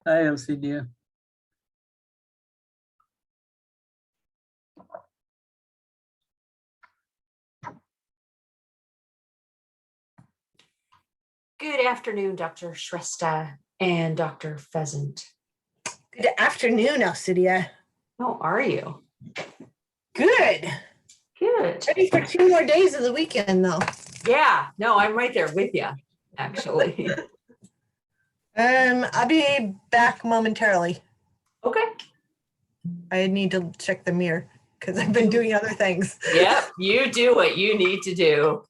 Hi, Alcidia. Good afternoon, Dr. Shrestha and Dr. Pheasant. Good afternoon, Alcidia. How are you? Good. Good. Ready for 2 more days of the weekend, though. Yeah, no, I'm right there with you, actually. I'll be back momentarily. Okay. I need to check the mirror because I've been doing other things. Yep, you do what you need to do.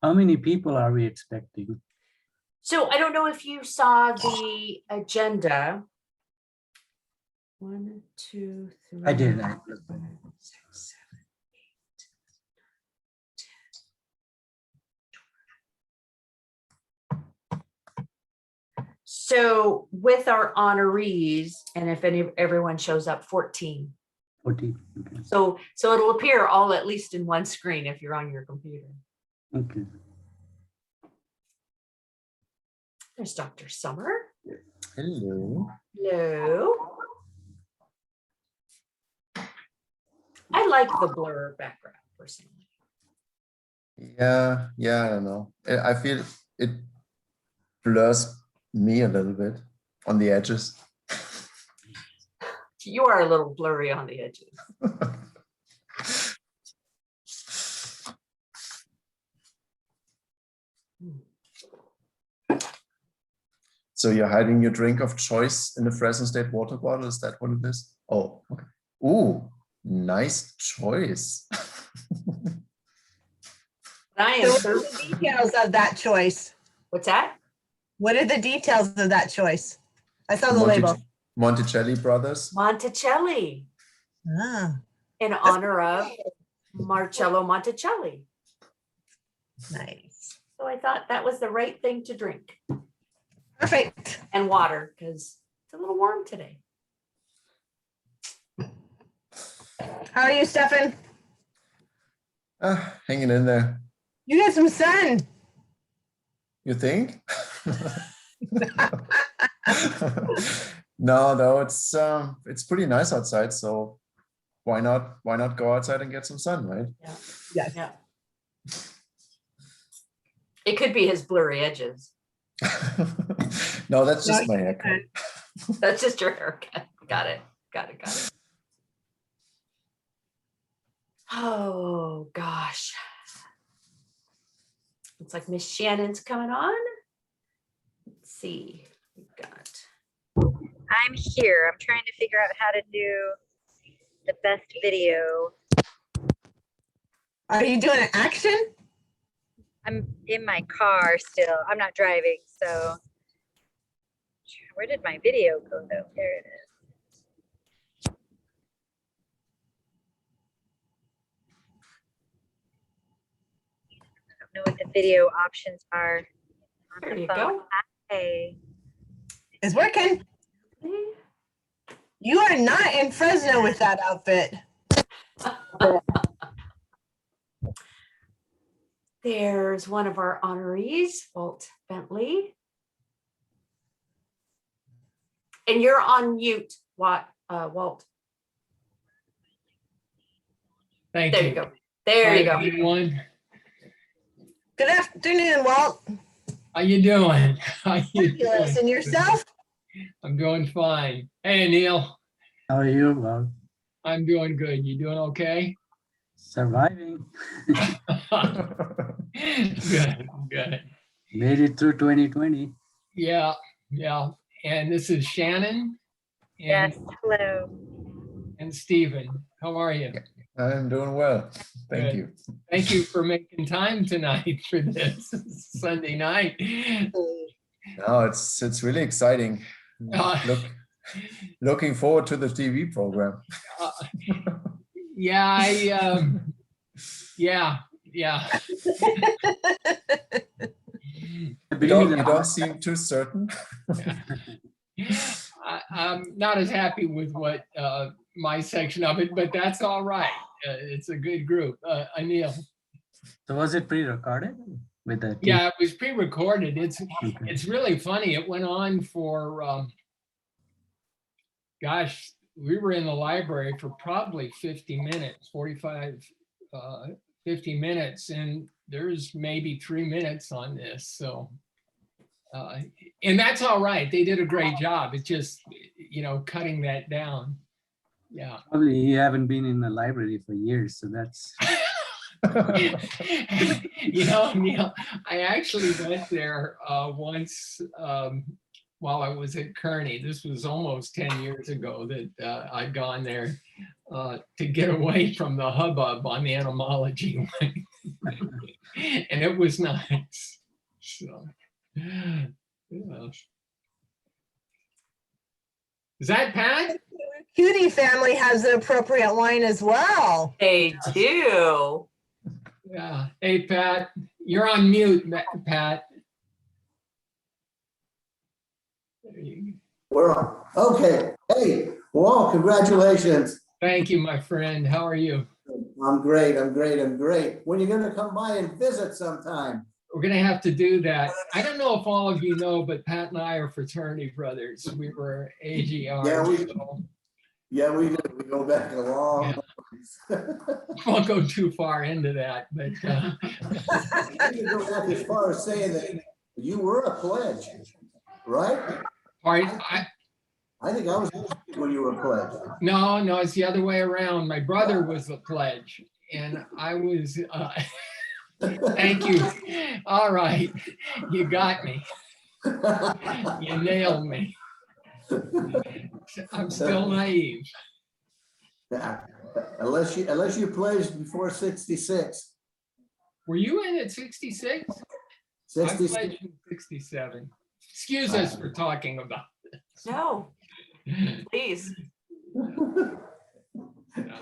How many people are we expecting? So I don't know if you saw the agenda. 1, 2, 3. I did. 5, 6, 7. So with our honorees, and if everyone shows up, 14. 40. Okay. So it'll appear all at least in one screen if you're on your computer. Okay. There's Dr. Summer. Hello. Hello. I like the blur background personally. Yeah, I don't know. I feel it blurs me a little bit on the edges. You are a little blurry on the edges. So you're hiding your drink of choice in the Fresno State water bottle? Is that what it is? Oh, okay. Ooh, nice choice. I am. So what are the details of that choice? What's that? What are the details of that choice? I saw the label. Monticelli Brothers. Monticelli, Ah, in honor of Marcello Monticelli. nice. So I thought that was the right thing to drink. Perfect. And water, because it's a little warm today. How are you, Stefan? Hanging in there. You got some sun. You think? No, it's pretty nice outside, so why not go outside and get some sun, right? Yeah. Yes. Yeah. It could be his blurry edges. No, that's just my haircut. That's just your haircut. Got it. Oh gosh. Looks like Miss Shannon's coming on. Let's see. We've got. I'm here. I'm trying to figure out how to do the best video. Are you doing an action? I'm in my car still. I'm not driving, so where did my video go though? There it is. I don't know what the video options are on There the you phone. go. Hey. It's working. You are not in Fresno with that outfit. There's one of our honorees, Walt Bentley. And you're on mute, Walt. Thank There you. you go. There you go. Everyone. Good afternoon, Walt. How you doing? How you Fabulous. doing? And yourself? I'm doing fine. Hey, Neil. How are you? Well, I'm doing good. You doing okay? surviving. Good. Made it through 2020. Yeah. And this is Shannon and, Yes, hello. and Stephen. How are you? I'm doing well. Thank Good. you. Thank you for making time tonight for this Sunday night. No, it's really exciting. Looking forward to the TV program. Yeah, yeah. I You believe don't that seem too certain. I'm not as happy with what my section of it, but that's all right. It's a good group. Anil. so was it pre-recorded with the Yeah, it was pre-recorded. Okay. It's really funny. It went on for gosh, we were in the library for probably 50 minutes, 45, 50 minutes, and there's maybe 3 minutes on this. So, and that's all right. They did a great job. It's just, cutting that down. Yeah. Probably you haven't been in the library for years, so that's Neil, I actually went there once while I was at Kearney. This was almost 10 years ago that I'd gone there to get away from the hubbub on the entomology wing. And it was nice. So, yeah. Is that Pat? Cutie family has an appropriate line as well. They do. Yeah. Hey, Pat, you're on mute, Pat. There you go. We're on. Okay. Hey, well, congratulations. Thank you, my friend. How are you? I'm great. I'm great. I'm great. When are you going to come by and visit sometime? We're going to have to do that. I don't know if all of you know, but Pat and I are fraternity brothers. We were AGR. Yeah, so Yeah, we do. We go back a long I won't go too far into that, but I can go back as far as saying that you were a pledge, right? I think I was when you were a pledge. no, it's the other way around. My brother was a pledge and I was, thank you. All right, you got me. You nailed me. I'm still naive. Yeah, unless you pledged before 66. Were you in at 66? I 66. pledged in 67. Excuse us for talking about this. No, please. Yeah.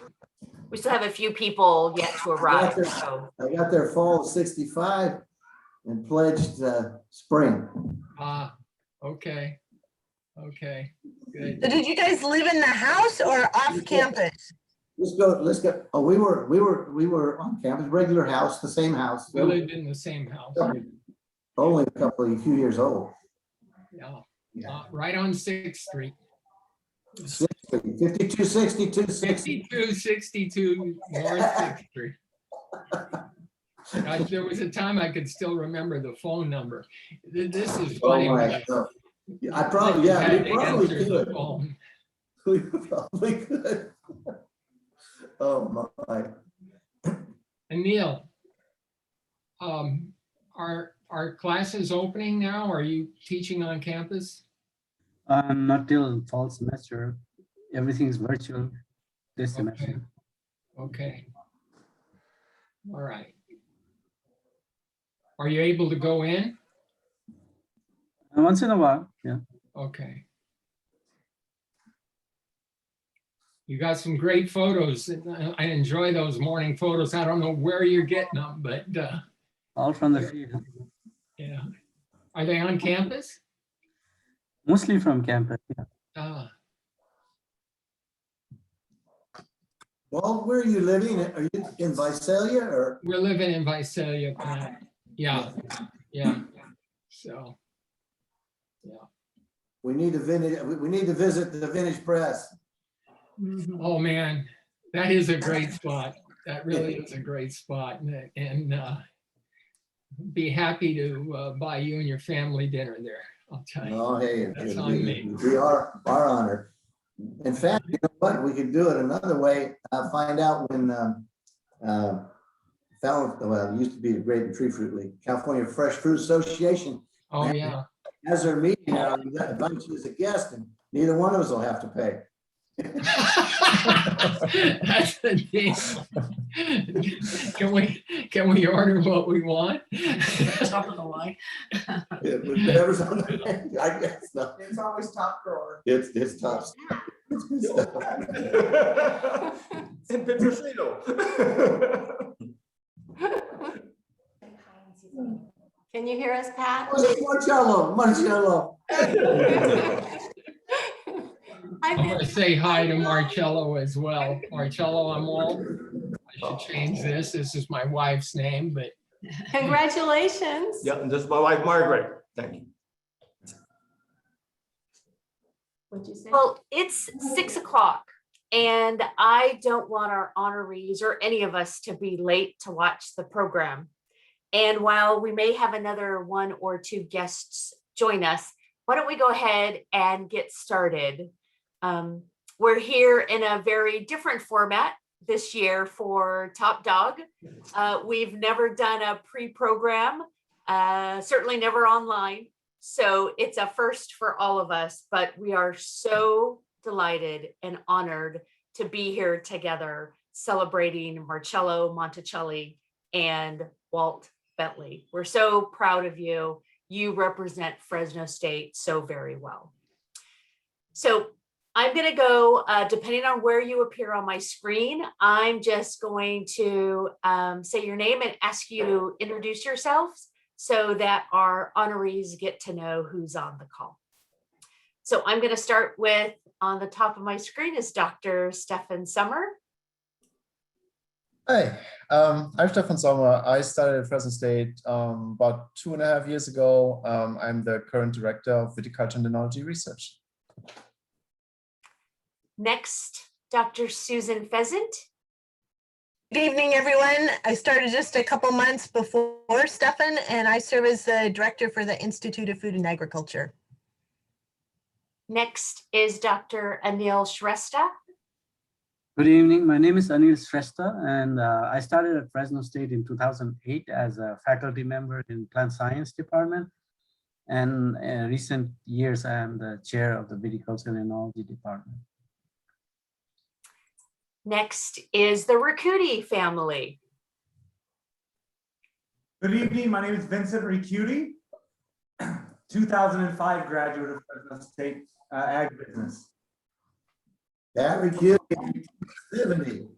We still have a few people yet to arrive. there. So I got there fall of 65 and pledged spring. Ah, okay. Okay, good. So did you guys live in the house or off campus? Let's go. Oh, we were on campus, regular house, the same house. We lived in the same house. Only a few years old. Yeah, right on 6th Street. 52, 62, 60. 5262 North 6th Street. Gosh, there was a time I could still remember the phone number. This is Oh funny. my God. I probably, yeah, Had we to probably answer the could. phone. We probably could. Oh my. And Neil, are classes opening now? Are you teaching on campus? not till fall semester. Everything's virtual this Okay. semester. Okay. All right. Are you able to go in? And once in a while, yeah. Okay. You got some great photos. I enjoy those morning photos. I don't know where you're getting them, but All from the field. yeah. Are they on campus? Mostly from campus, yeah. Well, where are you living? Are you in Visalia or? We're living in Visalia, Pat. Yeah, yeah. So, yeah. We need to visit the Vintage Press. Oh, man, that is a great spot. That really is a great spot. And be happy to buy you and your family dinner there. I'll tell you. Oh, hey, That's on me. we are honored. In fact, you know what? We could do it another way. Find out when it used to be the Grape and Tree Fruit League, California Fresh Fruit Association Oh, yeah. has their meeting now. You got to invite you as a guest, and neither one of us will have to pay. That's the deal. Can we order what we want? Top of the line. Whatever's on the, I guess not. It's always top drawer. It's tough. It's good stuff. And Petrosino. Can you hear us, Pat? Marcello. I'm gonna say hi to Marcello as well. Marcello, I'm Walt. I should change this. This is my wife's name, but Congratulations. Yeah, and this is my wife, Margaret. Thank you. What'd you say? Well, it's 6 o'clock and I don't want our honorees or any of us to be late to watch the program. And while we may have another 1 or 2 guests join us, why don't we go ahead and get started? We're here in a very different format this year for Top Dog. We've never done a pre-program, certainly never online. So it's a first for all of us, but we are so delighted and honored to be here together celebrating Marcello Monticelli and Walt Bentley. We're so proud of you. You represent Fresno State so very well. So I'm going to go, depending on where you appear on my screen, I'm just going to say your name and ask you to introduce yourselves so that our honorees get to know who's on the call. So I'm going to start with, on the top of my screen is Dr. Stefan Sommer. Hi, I'm Stefan Sommer. I started at Fresno State about 2.5 years ago. I'm the current director of viticulture and enology research. Next, Dr. Susan Pheasant. Good evening, everyone. I started just a couple months before Stefan, and I serve as the director for the Institute of Food and Agriculture. Next is Dr. Anil Shrestha. Good evening. My name is Anil Shrestha, and I started at Fresno State in 2008 as a faculty member in plant science department. And in recent years, I am the chair of the viticulture and enology department. Next is the Ricciuti family. Good evening, my name is Vincent Ricciuti, 2005 graduate of Fresno State Ag Business. That kid, 70.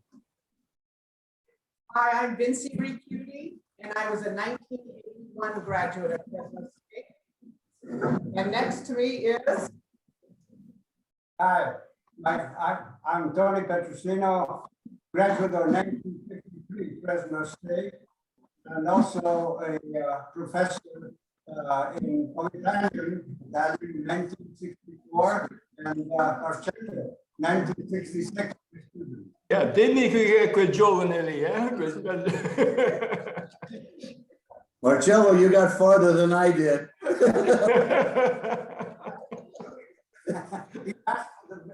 Hi, I'm Vincie Ricciuti, and I was a 1981 graduate of Fresno State. And next to me is. Hi, I'm Tony Petrosino, graduate of 1953 Fresno State, and also a professor in Italian in 1964, and our chair 1966. Yeah, tecniche quel giovane lì, Marcello, you got farther than I did.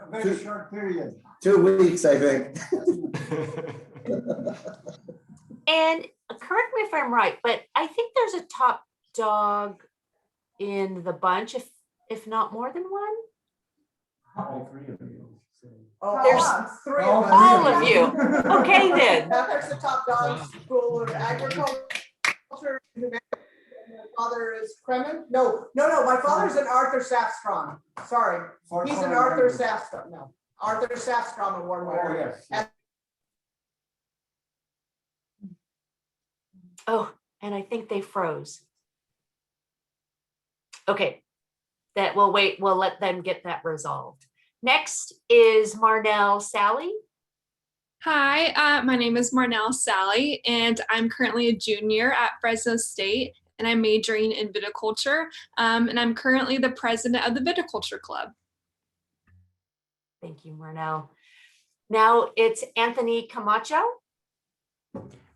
A very short period. 2 weeks, I think. And correct me if I'm right, but I think there's a top dog in the bunch, if not more than one. All 3 of you. There's 3 all of us. all of you. Okay, then. There's the Top Dog School of Agriculture. My father is Kremen. No, my father's an Arthur Safstrom. Sorry, he's an Arthur Safstrom. No, Arthur Safstrom award winner. Oh, yes. Oh, and I think they froze. Okay, that we'll wait. We'll let them get that resolved. Next is Marnell Sally. Hi, my name is Marnell Sally, and I'm currently a junior at Fresno State, and I'm majoring in viticulture, and I'm currently the president of the Viticulture Club. Thank you, Marnell. Now it's Anthony Camacho.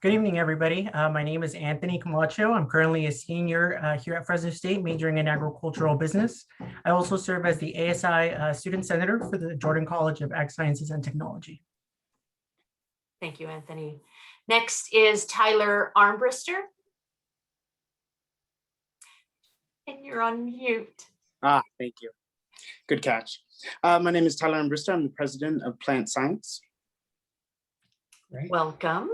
Good evening, everybody. My name is Anthony Camacho. I'm currently a senior here at Fresno State, majoring in agricultural business. I also serve as the ASI Student Senator for the Jordan College of Ag Sciences and Technology. Thank you, Anthony. Next is Tyler Armbrister. And you're on mute. Thank you. Good catch. My name is Tyler Ambrister. I'm the president of Plant Science. Great. Welcome.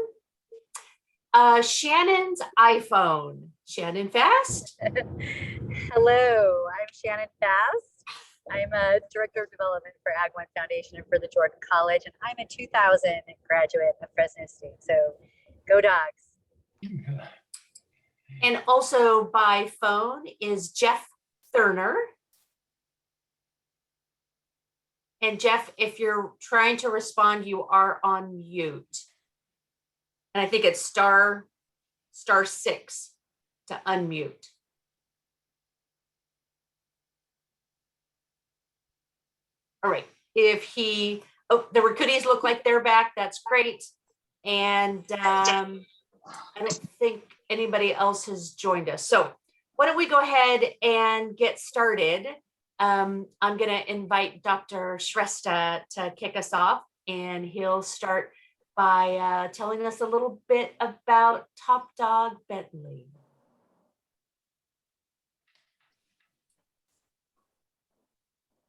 Shannon's iPhone. Shannon Fast. Hello, I'm Shannon Fast. I'm a director of development for Ag One Foundation and for the Jordan College, and I'm a 2000 graduate of Fresno State. So go Dogs. And also by phone is Jeff Thurner. And Jeff, if you're trying to respond, you are on mute. And I think it's star 6 to unmute. All right, the Raccoonies look like they're back. That's great. And I don't think anybody else has joined us. So why don't we go ahead and get started? I'm going to invite Dr. Shrestha to kick us off, and he'll start by telling us a little bit about Top Dog Bentley.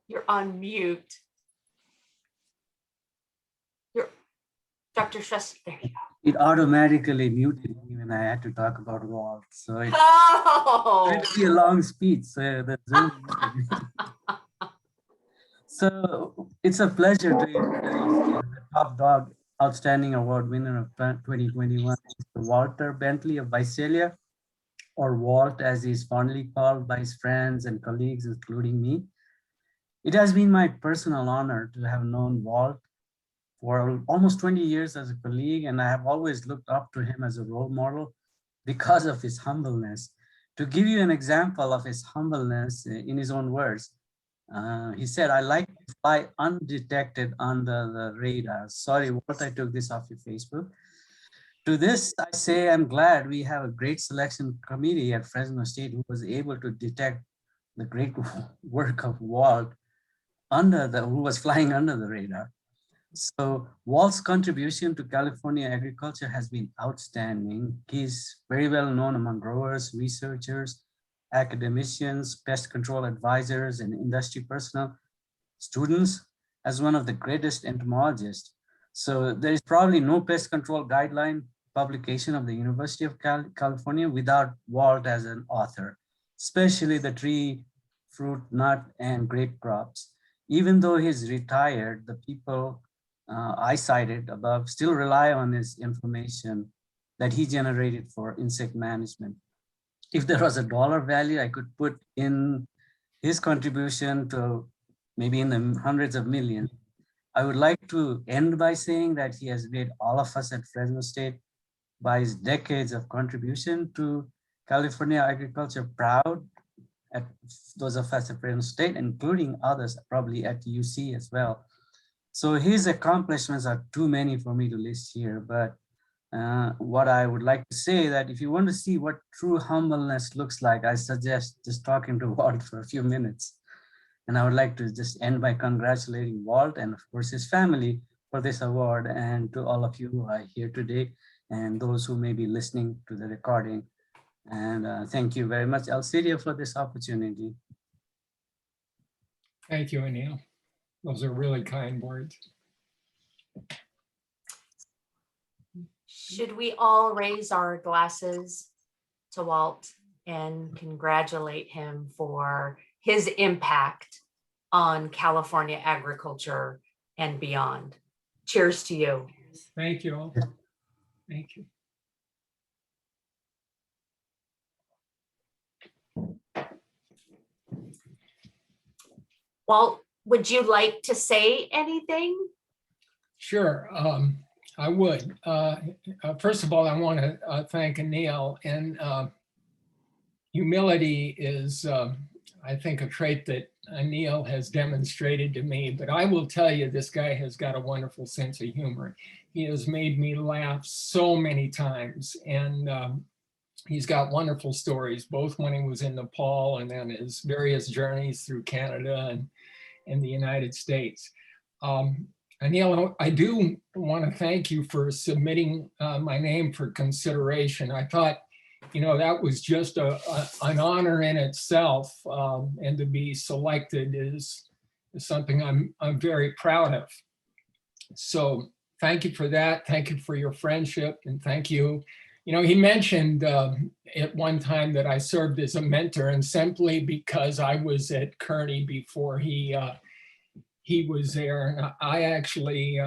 You're on mute. Dr. Shrestha, there you go. It automatically muted me when I had to talk about Walt. So it's going to be a long speech. So the Zoom muted me. So it's a pleasure to introduce the Top Dog Outstanding Award winner of 2021, Mr. Walter Bentley of Visalia, or Walt as he is fondly called by his friends and colleagues, including me. It has been my personal honor to have known Walt for almost 20 years as a colleague, and I have always looked up to him as a role model because of his humbleness. To give you an example of his humbleness in his own words, he said, "I like to fly undetected under the radar." Sorry, Walt, I took this off your Facebook. To this, I say I'm glad we have a great selection committee at Fresno State who was able to detect the great work of Walt who was flying under the radar. So Walt's contribution to California agriculture has been outstanding. He's very well known among growers, researchers, academicians, pest control advisors, and industry personnel, students, as one of the greatest entomologists. So there is probably no pest control guideline publication of the University of California without Walt as an author, especially the tree, fruit, nut, and grape crops. Even though he's retired, the people I cited above still rely on his information that he generated for insect management. If there was a dollar value I could put in his contribution to maybe in the hundreds of millions, I would like to end by saying that he has made all of us at Fresno State by his decades of contribution to California agriculture proud, at those of us at Fresno State, including others probably at UC as well. So his accomplishments are too many for me to list here, but what I would like to say that if you want to see what true humbleness looks like, I suggest just talking to Walt for a few minutes. And I would like to just end by congratulating Walt and of course his family for this award, and to all of you who are here today and those who may be listening to the recording. And thank you very much, Alcidia, for this opportunity. Thank you, Anil. Those are really kind words. Should we all raise our glasses to Walt and congratulate him for his impact on California agriculture and beyond? Cheers to you. Thank you all. Thank you. Walt, would you like to say anything? Sure, I would. First of all, I want to thank Anil, and humility is, I think, a trait that Anil has demonstrated to me, but I will tell you, this guy has got a wonderful sense of humor. He has made me laugh so many times, and he's got wonderful stories, both when he was in Nepal and then his various journeys through Canada and the United States. Anil, I do want to thank you for submitting my name for consideration. I thought, you know, that was just an honor in itself, and to be selected is is something I'm very proud of. So thank you for that. Thank you for your friendship, and thank you. You know, he mentioned at one time that I served as a mentor, and simply because I was at Kearney before he was there, and I actually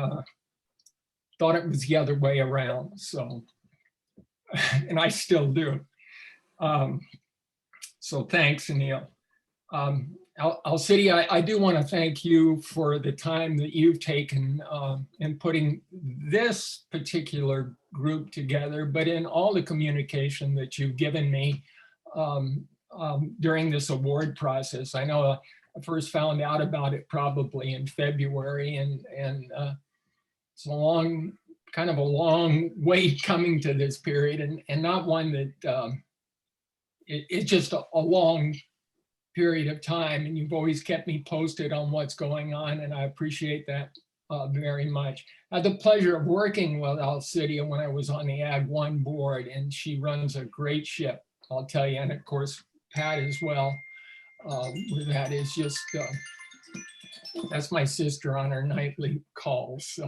thought it was the other way around. So, and I still do. So thanks, Anil. Alcidia, I do want to thank you for the time that you've taken in putting this particular group together, but in all the communication that you've given me during this award process. I know I first found out about it probably in February, and it's kind of a long wait coming to this period, and not one that it's just a long period of time, and you've always kept me posted on what's going on, and I appreciate that very much. I had the pleasure of working with Alcidia when I was on the Ag 1 board, and she runs a great ship, I'll tell you, and of course Pat as well. With that is just that's my sister on her nightly calls, so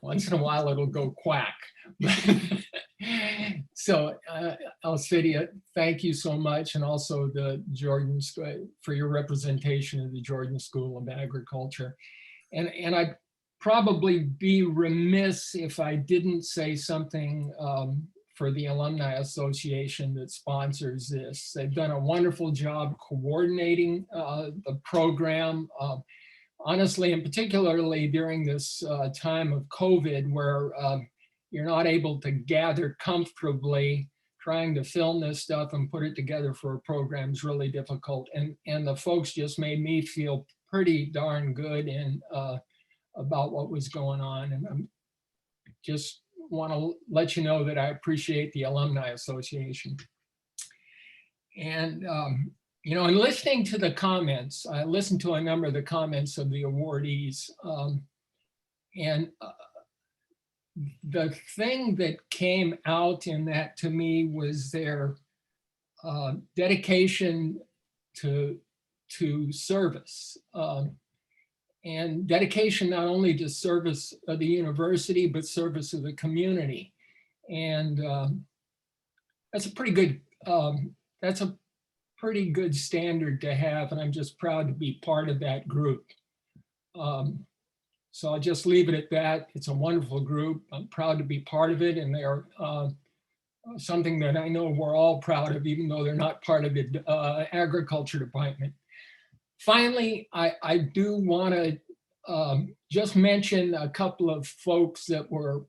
once in a while it'll go quack. So Alcidia, thank you so much, and also the Jordan for your representation of the Jordan School of Agriculture. And I'd probably be remiss if I didn't say something for the Alumni Association that sponsors this. They've done a wonderful job coordinating the program. Honestly, and particularly during this time of COVID, where you're not able to gather comfortably, trying to film this stuff and put it together for a program is really difficult. And the folks just made me feel pretty darn good and about what was going on. And I'm just want to let you know that I appreciate the Alumni Association. And you know, in listening to the comments, I listened to a number of the comments of the awardees, and the thing that came out in that to me was their dedication to service, and dedication not only to service of the university, but service of the community. And that's a pretty good standard to have, and I'm just proud to be part of that group. So I'll just leave it at that. It's a wonderful group. I'm proud to be part of it, and they're something that I know we're all proud of, even though they're not part of the agriculture department. Finally, I do want to just mention a couple of folks that were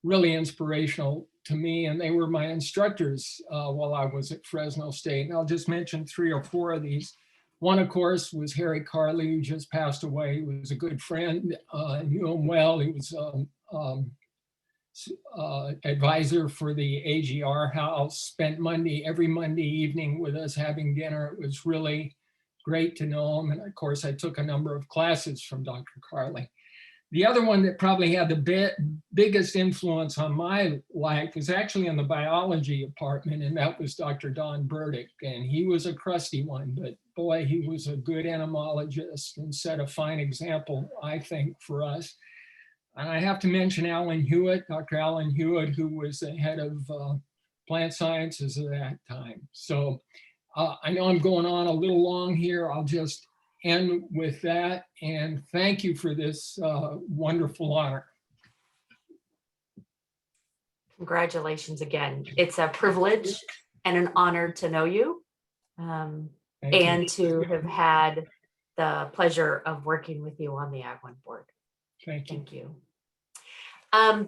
really inspirational to me, and they were my instructors while I was at Fresno State. And I'll just mention 3 or 4 of these. One, of course, was Harry Carley, who just passed away. He was a good friend, knew him well. He was advisor for the AGR house, spent every Monday evening with us having dinner. It was really great to know him. And of course, I took a number of classes from Dr. Carley. The other one that probably had the biggest influence on my life was actually in the biology department, and that was Dr. Don Burdick. And he was a crusty one, but boy, he was a good entomologist and set a fine example, I think, for us. And I have to mention Alan Hewitt, Dr. Alan Hewitt, who was the head of plant sciences at that time. So I know I'm going on a little long here. I'll just end with that, and thank you for this wonderful honor. Congratulations again. It's a privilege and an honor to know you, and to have had the pleasure of working with you on the Ag 1 board. Thank you. Thank you.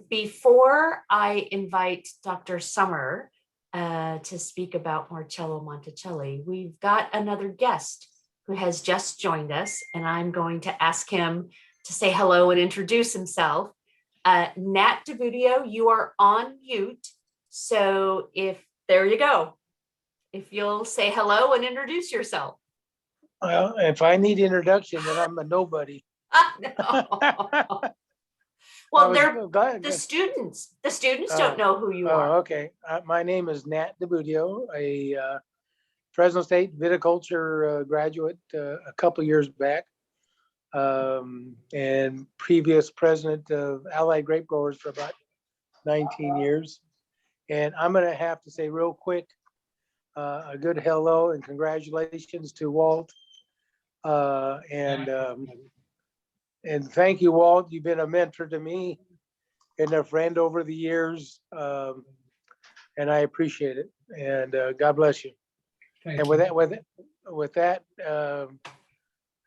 Before I invite Dr. Summer to speak about Marcello Monticelli, we've got another guest who has just joined us, and I'm going to ask him to say hello and introduce himself. Nat DeVudio, you are on mute. So there you go. If you'll say hello and introduce yourself. Well, if I need introduction, then I'm a nobody. No. Well, the students don't know who you are. Okay. My name is Nat DeVudio. Fresno State viticulture graduate a couple years back, and previous president of Allied Grape Growers for about 19 years. And I'm going to have to say real quick, a good hello and congratulations to Walt. And thank you, Walt. You've been a mentor to me and a friend over the years. And I appreciate it. And God bless you. Thank And you. with that,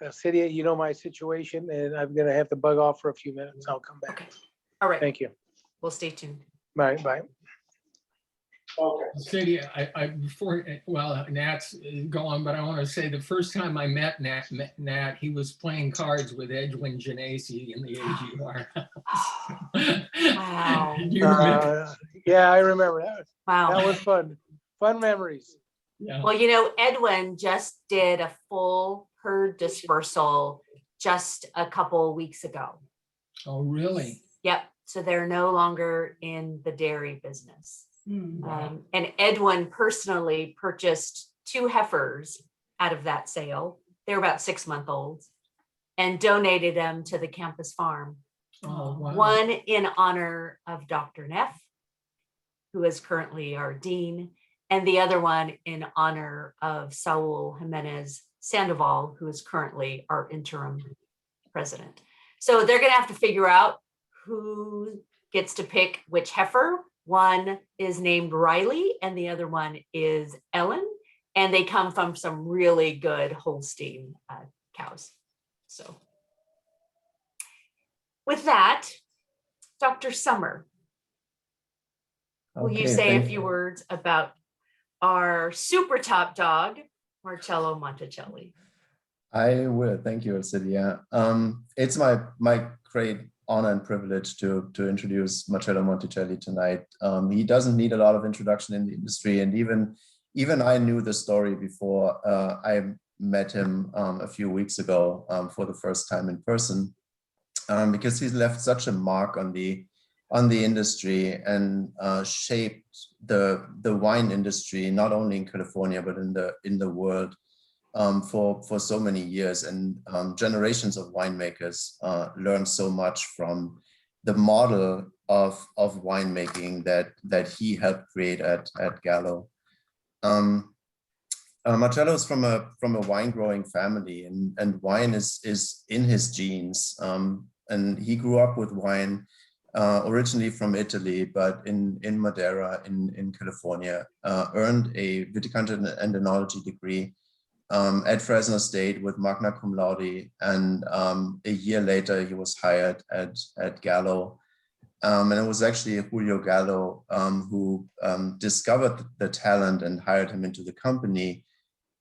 Cydia, you know my situation, and I'm going to have to bug off for a few minutes. I'll come back. Okay. All right. Thank you. We'll stay tuned. Bye. Bye. Okay. Cydia, I before, well, Nat's gone, but I want to say the first time I met Nat, he was playing cards with Edwin Genesi in the AGR. Wow. You remember? Yeah, I remember that. Wow. That was fun. Fun memories. Yeah. Well, you know, Edwin just did a full herd dispersal just a couple weeks ago. Oh, really? Yep. So they're no longer in the dairy business. And Edwin personally purchased 2 heifers out of that sale. They were about 6-month-olds and donated them to the campus farm. Oh, wow. One in honor of Dr. Neff, who is currently our dean, and the other one in honor of Saul Jimenez Sandoval, who is currently our interim president. So they're going to have to figure out who gets to pick which heifer. One is named Riley and the other one is Ellen. And they come from some really good Holstein cows. So with that, Dr. Summer, will you say a few words about our super top dog, Marcello Monticelli? I will. Thank you, Cydia. It's my great honor and privilege to introduce Marcello Monticelli tonight. He doesn't need a lot of introduction in the industry, and even I knew the story before I met him a few weeks ago for the first time in person, because he's left such a mark on the industry and shaped the wine industry not only in California but in the world for so many years, and generations of winemakers learned so much from the model of winemaking that he helped create at Gallo. Marcello is from a wine growing family, and wine is in his genes, and he grew up with wine. Originally from Italy, but in Madeira in California, earned a viticulture and enology degree at Fresno State with magna cum laude, and a year later he was hired at Gallo, and it was actually Julio Gallo who discovered the talent and hired him into the company,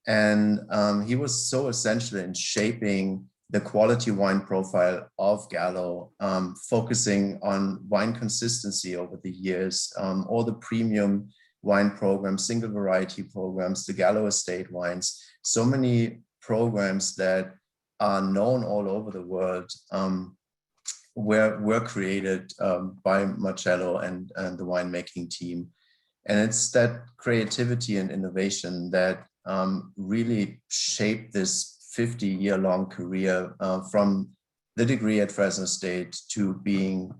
and he was so essential in shaping the quality wine profile of Gallo, focusing on wine consistency over the years, all the premium wine programs, single variety programs, the Gallo estate wines, so many programs that are known all over the world were created by Marcello and the winemaking team. And it's that creativity and innovation that really shaped this 50-year-long career from the degree at Fresno State to being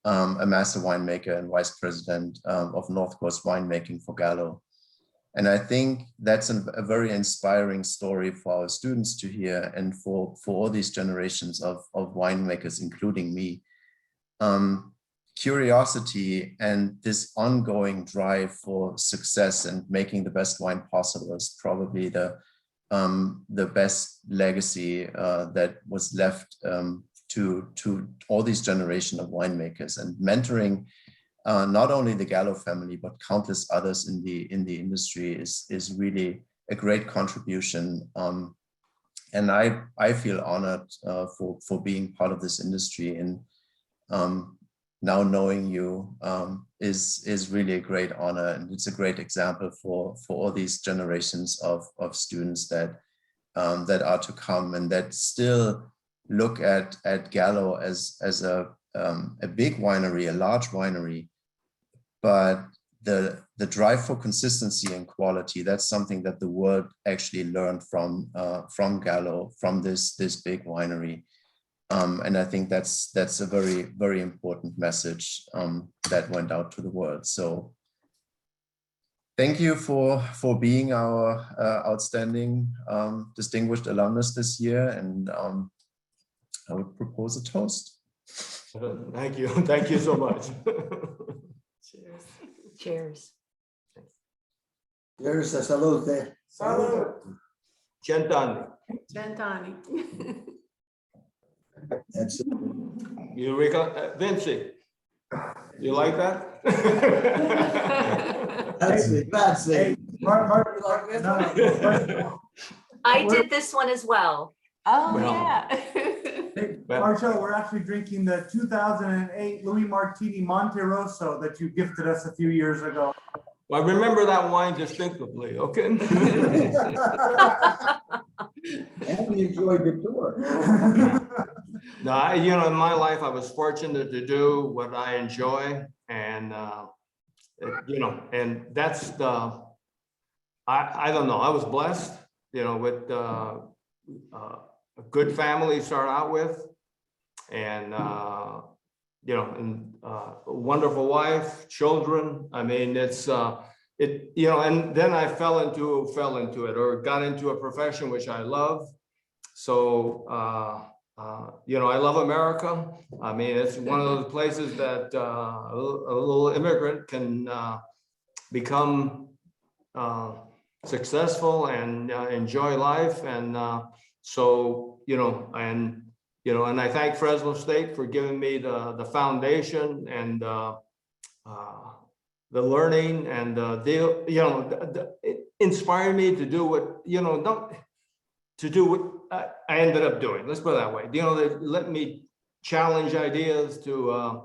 a master winemaker and vice president of North Coast winemaking for Gallo. And I think that's a very inspiring story for our students to hear, and for all these generations of winemakers, including me. Curiosity and this ongoing drive for success and making the best wine possible is probably the best legacy that was left to all these generation of winemakers, and mentoring not only the Gallo family but countless others in the industry is really a great contribution. And I feel honored for being part of this industry, and now knowing you is really a great honor, and it's a great example for all these generations of students that are to come, and that still look at Gallo as a big winery, a large winery, but the drive for consistency and quality, that's something that the world actually learned from Gallo, from this big winery. And I think that's a very, very important message that went out to the world. So thank you for being our outstanding distinguished alumnus this year. And I would propose a toast. Thank you. Thank you so much. Cheers. Cheers. Cheers, a salute. Salute. Cent'anni. Cent'anni. That's Eureka, Vinci. You like that? That's it. I did this one as well. Oh, yeah. Marshall, we're actually drinking the 2008 Louis Martini Monte Rosso that you gifted us a few years ago. Well, I remember that wine distinctively, okay? And we enjoyed the tour. No, in my life, I was fortunate to do what I enjoy, and and that's I don't know. I was blessed, with a good family to start out with, and a wonderful wife, children. I mean, it's and then I fell into it, or got into a profession which I love. So I love America. I mean, it's one of those places that a little immigrant can become successful and enjoy life. And and I thank Fresno State for giving me the foundation and the learning, and it inspired me to do what, to do what I ended up doing. Let's put it that way. They let me challenge ideas to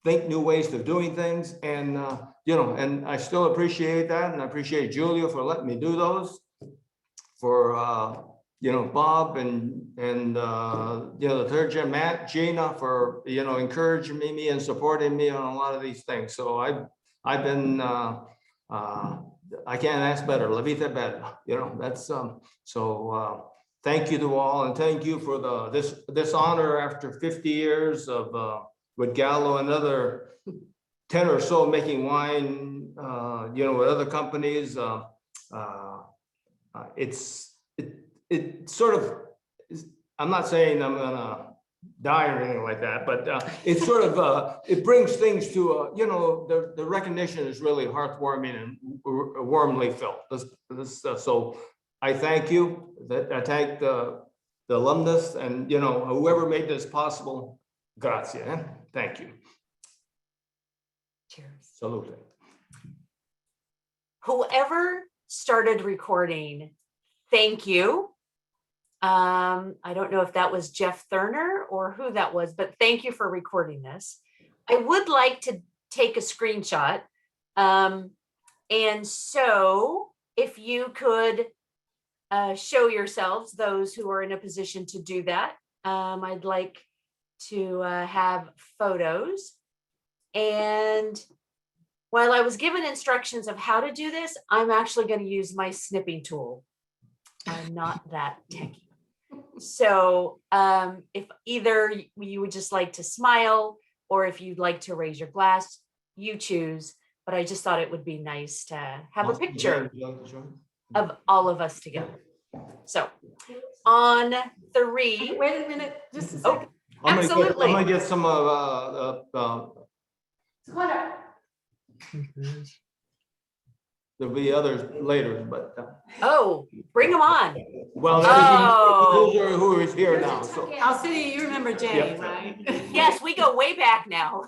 think new ways of doing things. And, and I still appreciate that. And I appreciate Julia for letting me do those, for, Bob and the third gen, Matt, Gina, for, encouraging me and supporting me on a lot of these things. So I've been, I can't ask better, la vita bella, that's, so thank you to all, and thank you for this honor after 50 years of, with Gallo, another 10 or so making wine, with other companies. It sort of, I'm not saying I'm gonna die or anything like that, but it's sort of, it brings things to, the recognition is really heartwarming and warmly felt. So I thank you, I thank the alumnus, and, whoever made this possible, grazie, thank you. Cheers. Salute. Whoever started recording, thank you. I don't know if that was Jeff Thurner or who that was, but thank you for recording this. I would like to take a screenshot. And so if you could show yourselves, those who are in a position to do that, I'd like to have photos. And while I was given instructions of how to do this, I'm actually going to use my snipping tool. I'm not that techy. So if either you would just like to smile, or if you'd like to raise your glass, you choose. But I just thought it would be nice to have a picture of all of us together. So on 3. Wait a minute, just a second. Absolutely. I'm gonna get some there'll be others later, but oh, bring them on. Well, those are who is here now. So Alcidi, you remember Jenny, Yep. right? Yes, we go way back now.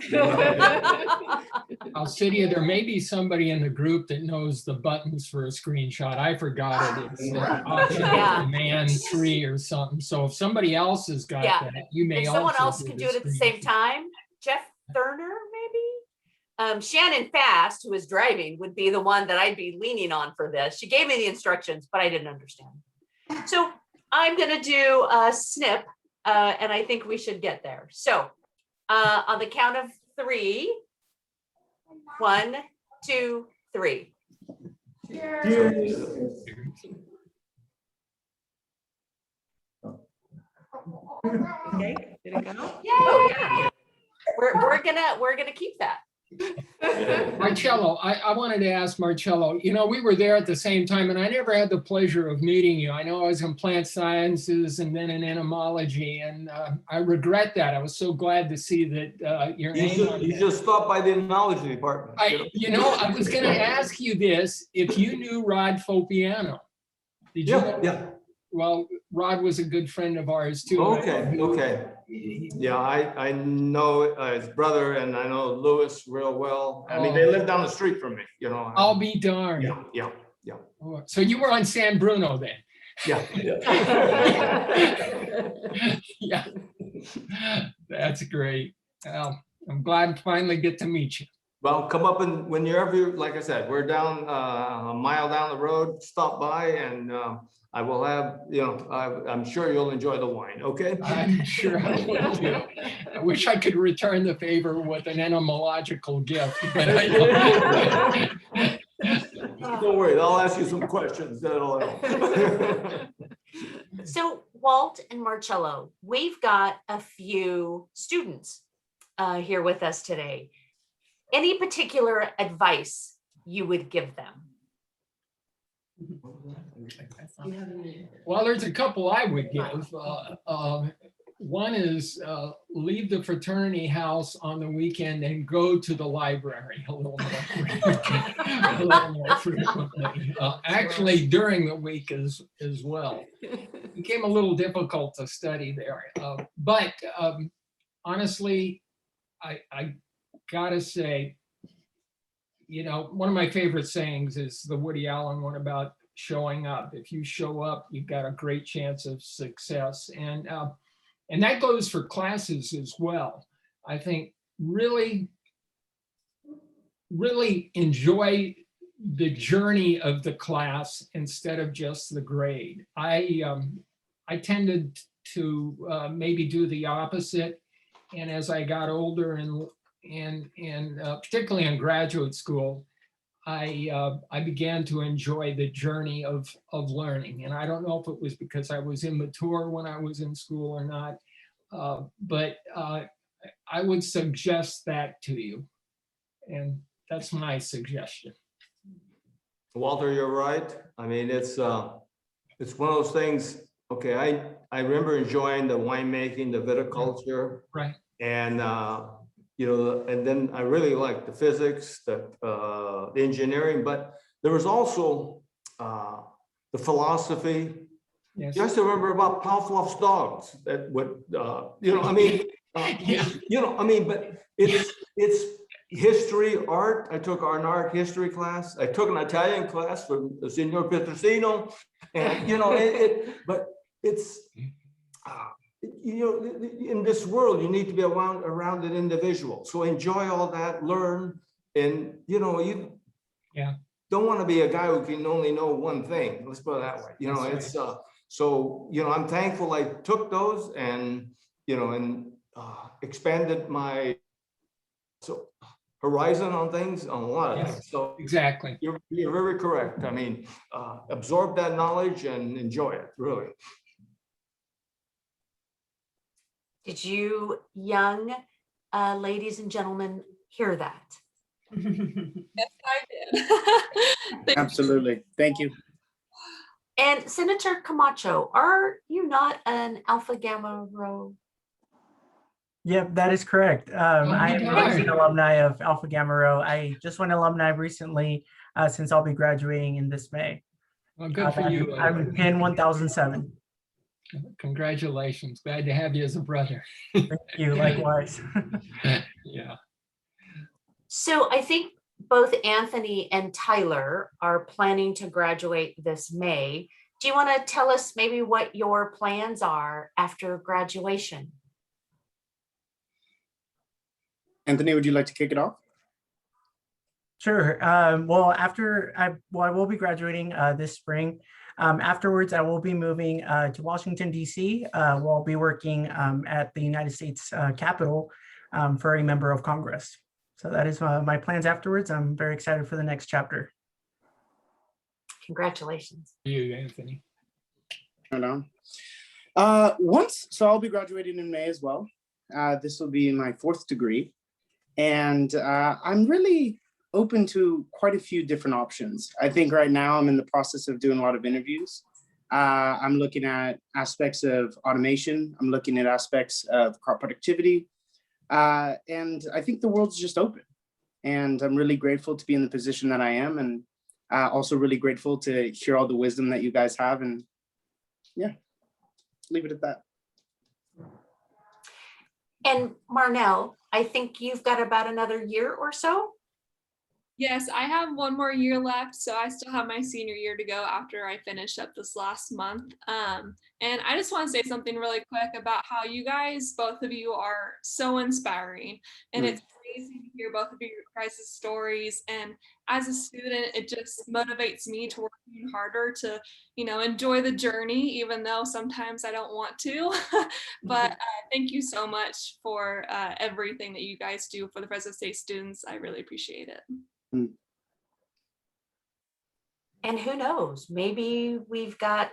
Alcidia, there may be somebody in the group that knows the buttons for a screenshot. I forgot it. It's option command 3 or something. So if somebody else has got that, you may if also someone else can do it at the same time. Jeff Thurner, maybe? Shannon Fast, who is driving, would be the one that I'd be leaning on for this. She gave me the instructions, but I didn't understand. So I'm going to do a snip, and I think we should get there. So on the count of 3, 1, 2, 3. Okay, did it go? Oh, yeah. We're gonna keep that. Marcello, I wanted to ask Marcello, we were there at the same time and I never had the pleasure of meeting you. I know I was in plant sciences and then in entomology, and I regret that. I was so glad to see that your name on You it. just stopped by the entomology department. I was going to ask you this, if you knew Rod Fopiano. Did you? Yeah. Well, Rod was a good friend of ours too. Okay. Yeah, I know his brother and I know Lewis real well. I mean, they live down the street from me, I'll be darned. Yeah. So you were on San Bruno then? Yeah. Yeah. That's great. Well, I'm glad to finally get to meet you. Well, come up and whenever, like I said, we're down a mile down the road, stop by and I will have, I'm sure you'll enjoy the wine, okay? I'm sure I will too. I wish I could return the favor with an entomological gift, but I don't. Don't worry, I'll ask you some questions. That'll help. So Walt and Marcello, we've got a few students here with us today. Any particular advice you would give them? Well, there's a couple I would give. One is leave the fraternity house on the weekend and go to the library a little more frequently. Actually, during the week as well. It became a little difficult to study there. But honestly, I gotta say, one of my favorite sayings is the Woody Allen one about showing up. If you show up, you've got a great chance of success. And that goes for classes as well. I think really enjoy the journey of the class instead of just the grade. I tended to maybe do the opposite. And as I got older and particularly in graduate school, I began to enjoy the journey of learning. And I don't know if it was because I was immature when I was in school or not, but I would suggest that to you. And that's my suggestion. Walter, you're right. I mean, it's one of those things. Okay, I remember enjoying the winemaking, the viticulture, right? And and then I really liked the physics, the engineering, but there was also the philosophy. Yes. You have to remember about Pavlov's dogs. That would, but it's history, art. I took an art history class. I took an Italian class from Signor Petrosino, and but it's. In this world, you need to be a rounded individual. So enjoy all that, learn, and you don't want to be a guy who can only know one thing. Let's put it that way. It's so I'm thankful I took those and expanded my horizon on things on a lot of things. So exactly, you're very correct. I mean, absorb that knowledge and enjoy it, really. Did you young ladies and gentlemen hear that? Yes, I did. Absolutely. Thank you. And Senator Camacho, are you not an Alpha Gamma Rho? Yep, that is correct. I am a recent alumni of Alpha Gamma Rho. I just went alumni recently since I'll be graduating in this May. Well, good for you. I'm PIN 1007. Congratulations. Glad to have you as a brother. Thank you, likewise. Yeah. So I think both Anthony and Tyler are planning to graduate this May. Do you want to tell us maybe what your plans are after graduation? Anthony, would you like to kick it off? Sure. Well, I will be graduating this spring. Afterwards, I will be moving to Washington, D.C., where I'll be working at the United States Capitol for a member of Congress. So that is my plans afterwards. I'm very excited for the next chapter. Congratulations. You, Anthony. So I'll be graduating in May as well. This will be my 4th degree. And I'm really open to quite a few different options. I think right now I'm in the process of doing a lot of interviews. I'm looking at aspects of automation. I'm looking at aspects of crop productivity. And I think the world's just open. And I'm really grateful to be in the position that I am, and also really grateful to hear all the wisdom that you guys have. And yeah, leave it at that. And Marnell, I think you've got about another year or so. Yes, I have 1 more year left, so I still have my senior year to go after I finish up this last month. And I just want to say something really quick about how you guys, both of you, are so inspiring. And it's amazing to hear both of your guys' stories. And as a student, it just motivates me to work even harder to, enjoy the journey, even though sometimes I don't want to. But thank you so much for everything that you guys do for the Fresno State students. I really appreciate it. And who knows, maybe we've got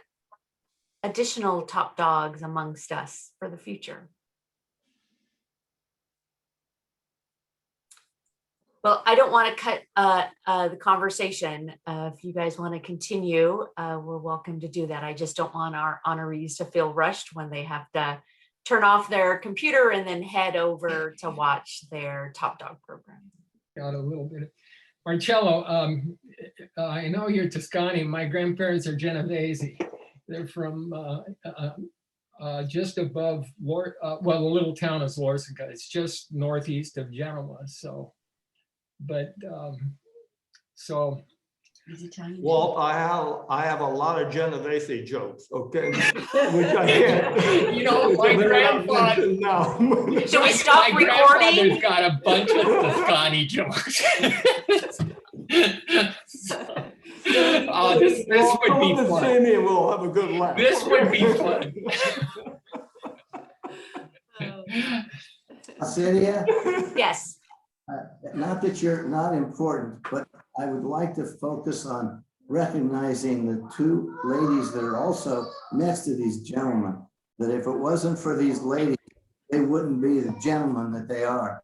additional top dogs amongst us for the future. Well, I don't want to cut the conversation. If you guys want to continue, we're welcome to do that. I just don't want our honorees to feel rushed when they have to turn off their computer and then head over to watch their top dog program. Got a little bit. Marcello, I know you're Toscani. My grandparents are Genovese. They're from just above, well, the little town is Lorsica. It's just northeast of Genoa. So, but Walt, I have a lot of Genovese jokes, okay? Which I can't. My grandfather. No. Should we stop recording? We've got a bunch of Toscani jokes. This would be fun. See me, we'll have a good laugh. This would be fun. Celia? Yes. Not that you're not important, but I would like to focus on recognizing the 2 ladies that are also next to these gentlemen, that if it wasn't for these ladies, they wouldn't be the gentlemen that they are.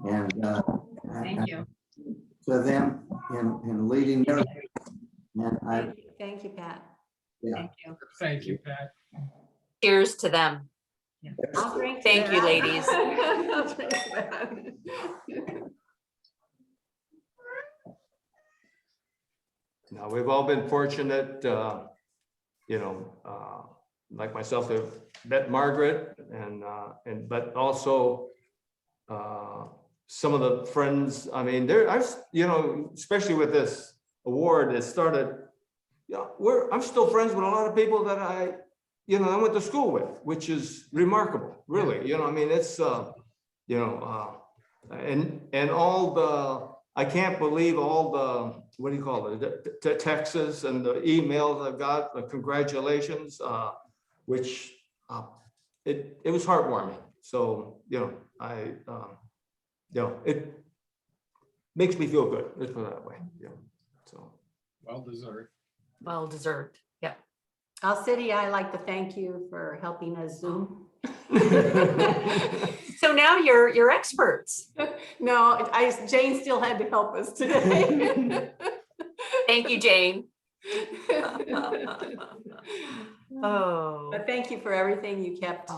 And thank you to them in leading their, and thank you, Pat. Yeah. Thank you, Pat. Cheers to them. Yeah. Thank you, ladies. Now, we've all been fortunate, like myself, to have met Margaret, and but also some of the friends. I mean, especially with this award, it started. I'm still friends with a lot of people that I went to school with, which is remarkable, really. I mean, it's and all the. I can't believe all the, what do you call it, the texts and the emails I've got, the congratulations, which it was heartwarming. So, it makes me feel good, let's put it that way. Yeah. So. Well deserved. Well deserved. Yeah. City, I like to thank you for helping us Zoom. So now you're experts. No, Jane still had to help us today. Thank you, Jane. Oh. But thank you for everything. You kept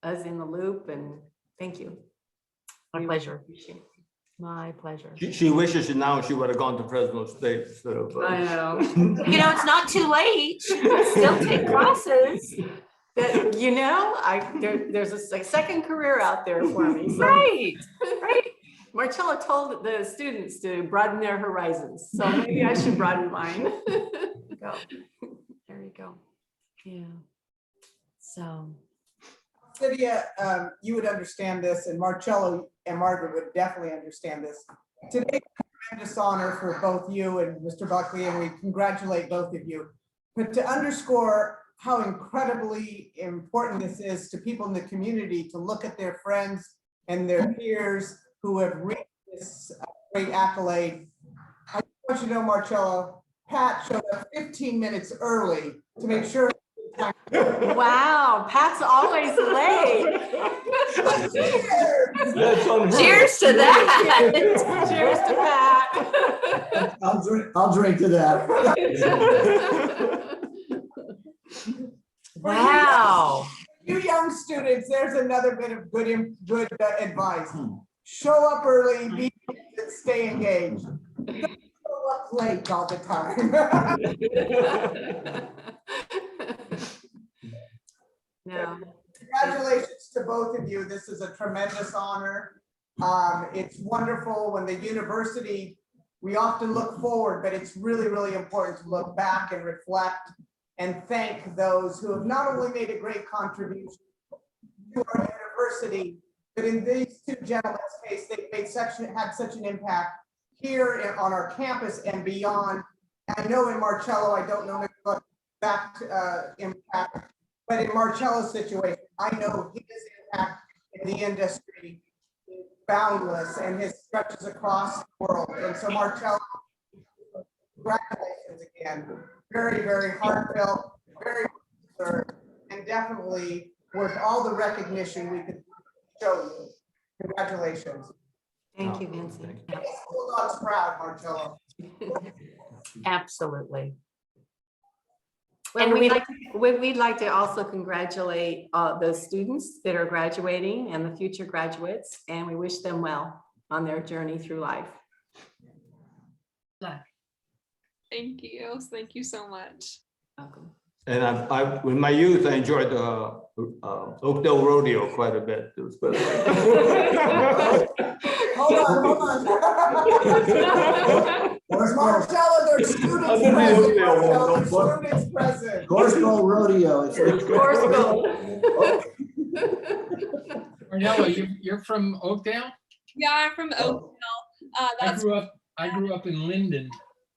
us in the loop, and thank you. My pleasure. My pleasure. She wishes now she would have gone to Fresno State instead of. I know. It's not too late. She can still take classes. There's a second career out there for me. So. Right. Marcella told the students to broaden their horizons, so maybe I should broaden mine. Go. There you go. Yeah. So. Lydia, you would understand this, and Marcello and Margaret would definitely understand this. Today, tremendous honor for both you and Mr. Buckley, and we congratulate both of you. But to underscore how incredibly important this is to people in the community to look at their friends and their peers who have reached this great accolade. I want you to know, Marcello, Pat showed up 15 minutes early to make sure. Wow, Pat's always late. Cheers to that. Cheers to Pat. I'll drink to that. Wow. You young students, there's another bit of good advice. Show up early, be and stay engaged. Don't show up late all the time. No. Congratulations to both of you. This is a tremendous honor. It's wonderful when the university, we often look forward, but it's really, really important to look back and reflect and thank those who have not only made a great contribution to our university, but in these two gentlemen's case, they've made had such an impact here on our campus and beyond. I know in Marcello, I don't know the exact impact, but in Marcello's situation, I know his impact in the industry is boundless and his stretches across the world. And so Marcello, congratulations again. Very, very heartfelt, very concerned, and definitely worth all the recognition we could show you. Congratulations. Thank you, Vincent. Bulldogs proud, Marcello. Absolutely. Well, And we'd like to also congratulate the students that are graduating and the future graduates, and we wish them well on their journey through life. Thank you. Thank you so much. Welcome. And I in my youth, I enjoyed the Oakdale Rodeo quite a bit. It was good. Hold on. Marcello, there's students present. Marcello, there's students present. Horse Bowl Rodeo. Horse Bowl. Ornella, you're from Oakdale? Yeah, I'm from Oakville. That's I grew up in Linden.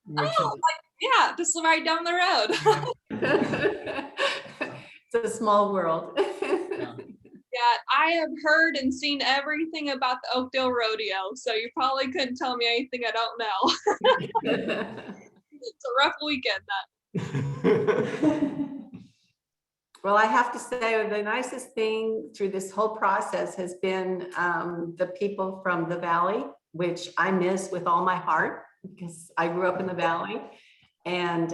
Which yeah, just right down the road. It's a small world. Yeah, I have heard and seen everything about the Oakdale Rodeo, so you probably couldn't tell me anything I don't know. It's a rough weekend, that. Well, I have to say the nicest thing through this whole process has been the people from the Valley, which I miss with all my heart because I grew up in the Valley, and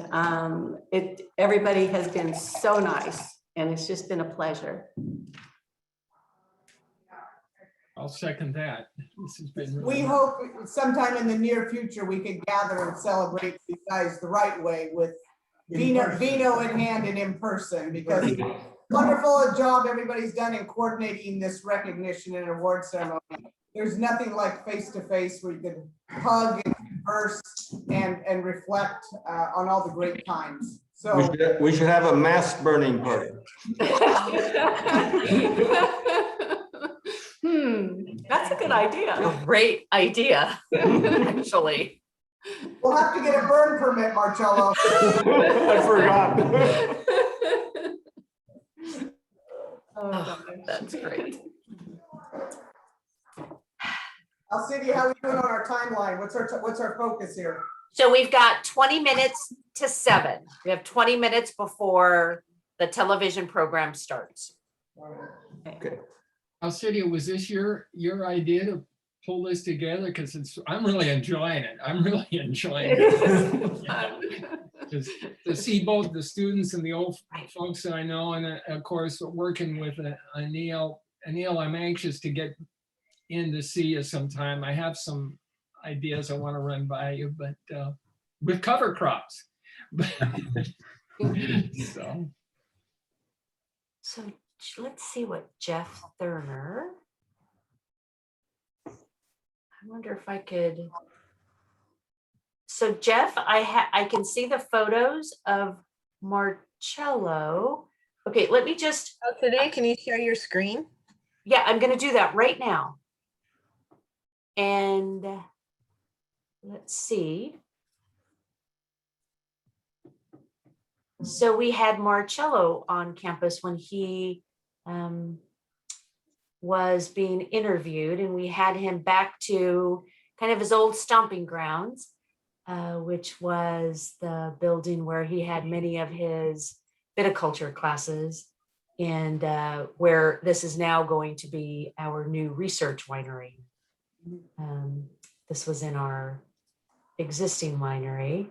everybody has been so nice, and it's just been a pleasure. I'll second that. This has been really We hope sometime in the near future we can gather and celebrate you guys the right way with vino in hand and in person, because wonderful job everybody's done in coordinating this recognition and award ceremony. There's nothing like face-to-face where you can hug and converse and reflect on all the great times. So we should have a mask burning party. That's a good idea. Great idea, actually. We'll have to get a burn permit, Marcello. I forgot. Oh, that's great. Alcidia, how are we doing on our timeline? What's our focus here? So we've got 20 minutes to 7. We have 20 minutes before the television program starts. Okay. Alcidia, was this your idea to pull this together? Because I'm really enjoying it. I'm really enjoying it. Just to see both the students and the old folks that I know, and of course working with Anil. Anil, I'm anxious to get in to see you sometime. I have some ideas I want to run by you, but with cover crops. So let's see what Jeff Thurner. I wonder if I could. So Jeff, I can see the photos of Marcello. Okay, let me just. Oh, today, can you share your screen? Yeah, I'm going to do that right now. And let's see. So we had Marcello on campus when he was being interviewed, and we had him back to kind of his old stomping grounds, which was the building where he had many of his viticulture classes, and where this is now going to be our new research winery. This was in our existing winery.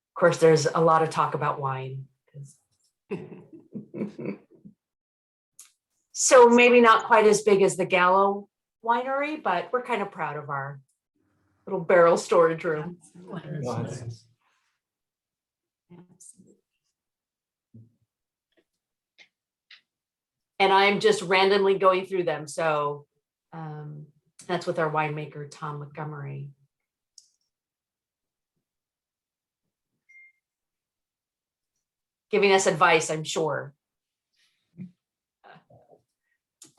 Of course, there's a lot of talk about wine. So maybe not quite as big as the Gallo winery, but we're kind of proud of our little barrel storage room. And I'm just randomly going through them. So that's with our winemaker, Tom Montgomery. Giving us advice, I'm sure.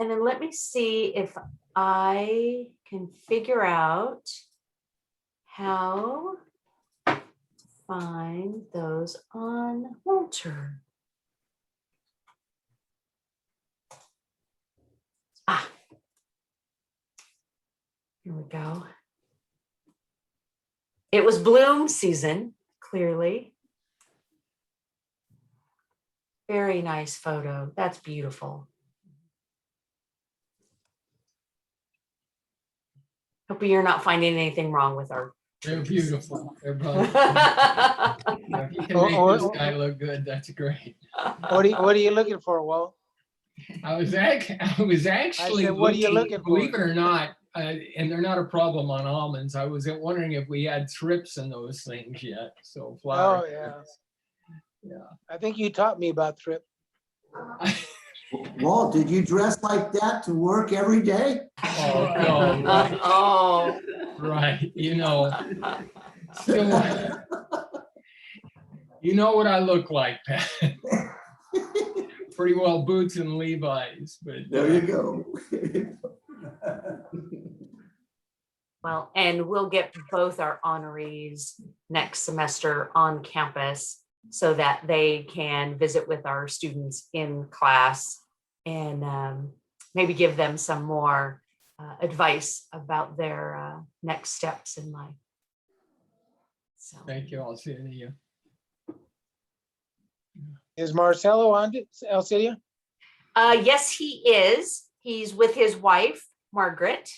And then let me see if I can figure out how to find those on Walter. Here we go. It was bloom season, clearly. Very nice photo. That's beautiful. Hope you're not finding anything wrong with our. They're beautiful. They're both. If you can make this guy look good, that's great. What are you looking for, Walt? I was actually what are you looking for? believe it or not, and they're not a problem on almonds. I was wondering if we had thrips in those things yet. So flower. Oh yeah. thrips. Yeah. I think you taught me about thrip. Walt, did you dress like that to work every day? Oh, no, right. Oh, Right. You know, you know what I look like, Pat. Pretty well boots and Levi's, but there you go. well, and we'll get both our honorees next semester on campus so that they can visit with our students in class and maybe give them some more advice about their next steps in life. So. Thank you. I'll see you. Is Marcelo on it, Alcidia? Yes, he is. He's with his wife, Margaret.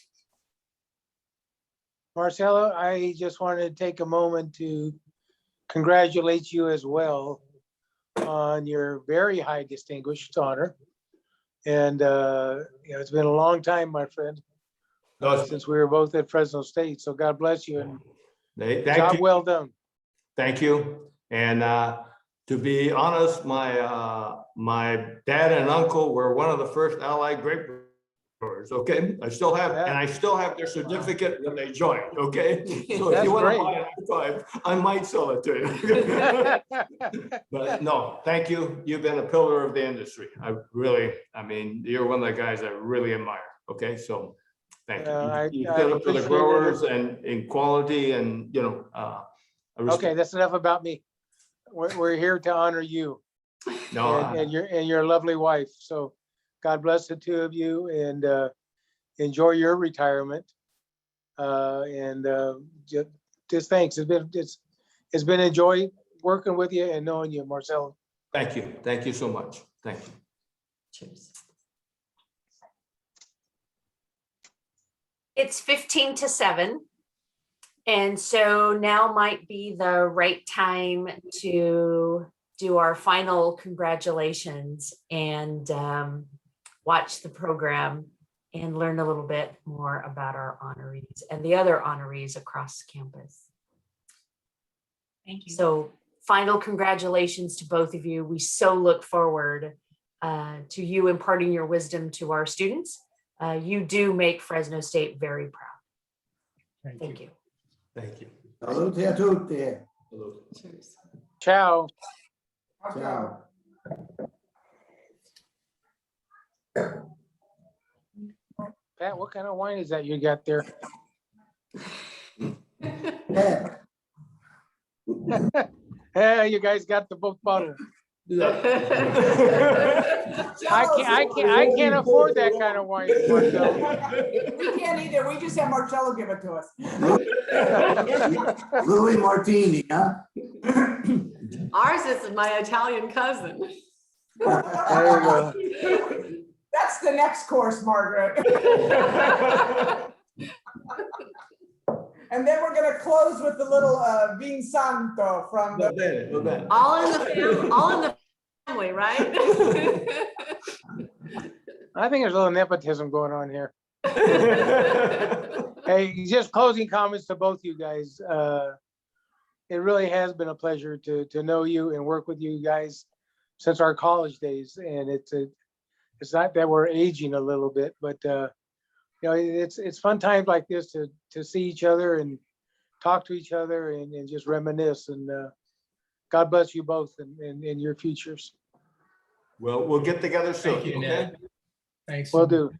Marcelo, I just wanted to take a moment to congratulate you as well on your very high distinguished honor. And it's been a long time, my friend, since we were both at Fresno State. So God bless you and job well done. Thank you. And to be honest, my dad and uncle were one of the first Allied grape growers. Okay, I still have their certificate when they joined. Okay, so if you want to buy an archive, I might sell it to you. But no, thank you. You've been a pillar of the industry. I mean, you're one of the guys I really admire. Okay, so thank you. You stood up for the growers and in quality, and okay, that's enough about me. We're here to honor you and your lovely wife. So God bless the two of you and enjoy your retirement. Just thanks. It's been a joy working with you and knowing you, Marcelo. Thank you. Thank you so much. Thank you. Cheers. It's 15 to 7. And so now might be the right time to do our final congratulations and watch the program and learn a little bit more about our honorees and the other honorees across campus. Thank you. So final congratulations to both of you. We so look forward to you imparting your wisdom to our students. You do make Fresno State very proud. Thank you. Thank you. Salute a tutti. Cheers. Ciao. Ciao. Pat, what kind of wine is that you got there? Yeah. Hey, you guys got the both bottles. I can't afford that kind of wine, Marcel. We can't either. We just have Marcello give it to us. Louis Martini, huh? Ours is my Italian cousin. There you go. That's the next course, Margaret. And then we're gonna close with the little Vin Santo from the. All in the family, right? I think there's a little nepotism going on here. Hey, just closing comments to both you guys. It really has been a pleasure to know you and work with you guys since our college days. And it's not that we're aging a little bit, but you know, it's fun times like this to see each other and talk to each other and just reminisce. And God bless you both in your futures. Well, we'll get together soon. Thank you, Okay? Ned. Thanks. Will do.